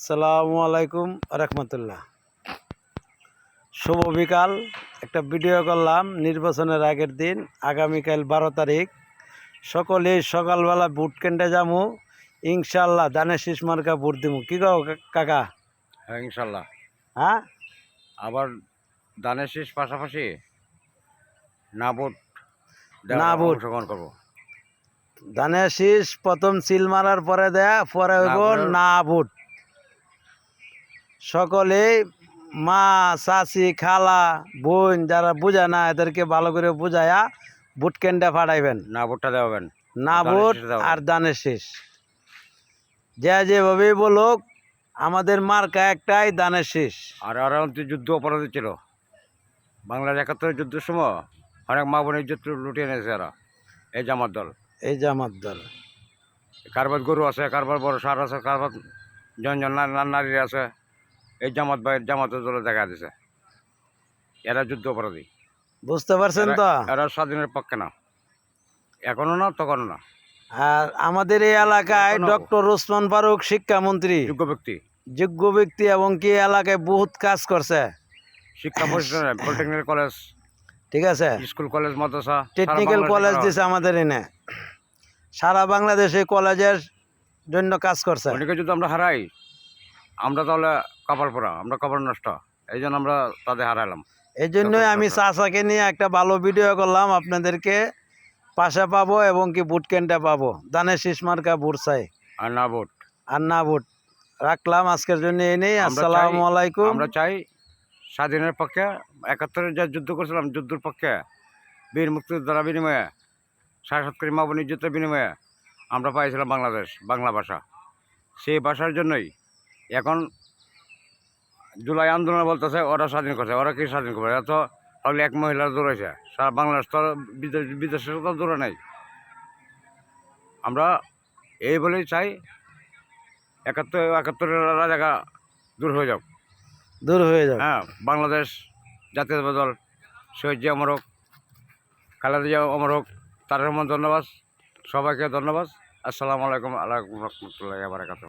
আসসালামু আলাইকুম রহমতুল্লাহ। শুভ বিকাল। একটা ভিডিও করলাম নির্বাচনের আগের দিন, আগামীকাল 12 তারিখ। সকলেই সকালবেলা ভোট কেন্দ্রে যামু, ইনশাল্লাহ ধানের শীষ মার্কা ভোট দিমু। কি কও কাকা? হ্যাঁ, ইনশাল্লাহ। হ্যাঁ, আবার ধানের শীষ পাশাপাশি না ভোট না ভোট, অংশগ্রহণ করবো। ধানের শীষ প্রথম সিল মারার পরে দেয়া, পরে হইব না ভোট। সকলেই মা, চাচি, খালা, বোন যারা বুঝে না এদেরকে ভালো করে বুঝায়া ভোট কেন্দ্রে পাঠাইবেন। না ভোটটা দেওয়াবেন, না ভোট আর ধানের শীষ, যেভাবেই বলুক, আমাদের মার্কা একটাই, ধানের শীষ। আর ওরা যুদ্ধ অপরাধী ছিল বাংলার 71 যুদ্ধের সময়। অনেক মা বোনের ইজ্জত লুটিয়ে নিয়েছে এরা, এই জামাত দল। এই জামাত দল কারবার গরু আছে, কারবার বড় সার আছে, কারবার জন নারী আছে। এই জামাতের দলে দেখা দিছে এরা যুদ্ধ অপরাধী। বুঝতে পারছেন তো? এরা স্বাধীনের পক্ষে না, এখনো না, তখনও না। আর আমাদের এই এলাকায় ডক্টর ওসমান ফারুক শিক্ষামন্ত্রী, যোগ্য ব্যক্তি, এবং কি এলাকায় বহুত কাজ করছে। শিক্ষা প্রতিষ্ঠান, পলিটেকনিক্যাল কলেজ, ঠিক আছে, স্কুল, কলেজ, মাদ্রাসা, টেকনিক্যাল কলেজ দিছে আমাদের এনে। সারা বাংলাদেশে কলেজের জন্য কাজ করছে। অনেকে যদি আমরা হারাই, আমরা তাহলে কপাল পোড়া, আমরা কপাল নষ্ট। এই জন্য আমরা তাদের হারাইলাম। এই জন্যই আমি চাচাকে নিয়ে একটা ভালো ভিডিও করলাম, আপনাদেরকে পাশে পাবো এবং কি ভোট কেন্দ্রে পাবো। ধানের শীষ মার্কা ভোট চাই, আর না ভোট। আর না ভোট। রাখলাম আজকের জন্য এই নেই। আসসালামু আলাইকুম। আমরা চাই স্বাধীনের পক্ষে, 71-এর যা যুদ্ধ করছিলাম, যুদ্ধের পক্ষে, বীর মুক্তিযোদ্ধার বিনিময়ে, 7.5 কোটি মা বোনের ইজ্জতের বিনিময়ে আমরা পাইছিলাম বাংলাদেশ, বাংলা ভাষা। সেই ভাষার জন্যই এখন জুলাই আন্দোলন বলতেছে ওরা স্বাধীন করছে। ওরা কি স্বাধীন করবে? এরা তো তাহলে এক মহিলার দৌড়াইছে। সারা বাংলাদেশ তো বিদেশের তো দৌড়ে নাই। আমরা এই বলেই চাই 71-এর জায়গা দূর হয়ে যাও, দূর হয়ে যাও। হ্যাঁ, বাংলাদেশ জাতীয়তাবাদী দল, শহীদ জিয়া অমর হোক, খালেদা জিয়া অমর হোক। তার ধন্যবাদ, সবাইকে ধন্যবাদ। আসসালামু আলাইকুম রহমতুল্লাহি ওয়া বারাকাতুহু।